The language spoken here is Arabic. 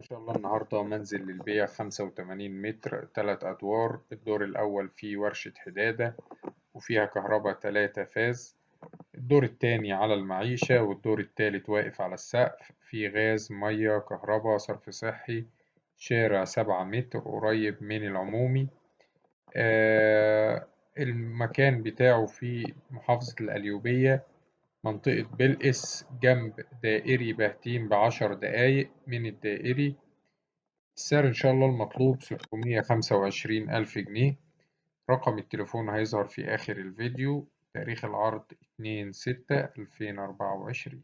شاء الله النهاردة منزل للبيع 85 متر 3 أدوار. الدور الأول فيه ورشة حدادة وفيها كهرباء 3 فاز. الدور التاني على المعيشة، والدور التالت واقف على السقف، فيه غاز مية كهرباء صرف صحي. شارع 7 متر قريب من العمومي. المكان بتاعه في محافظة القليوبية، منطقة بلقس، جنب دائري بهتيم ب10 دقايق من الدائري. السعر إن شاء الله المطلوب 625,000 جنيه. رقم التليفون هيظهر في آخر الفيديو. تاريخ العرض 2/6/2024.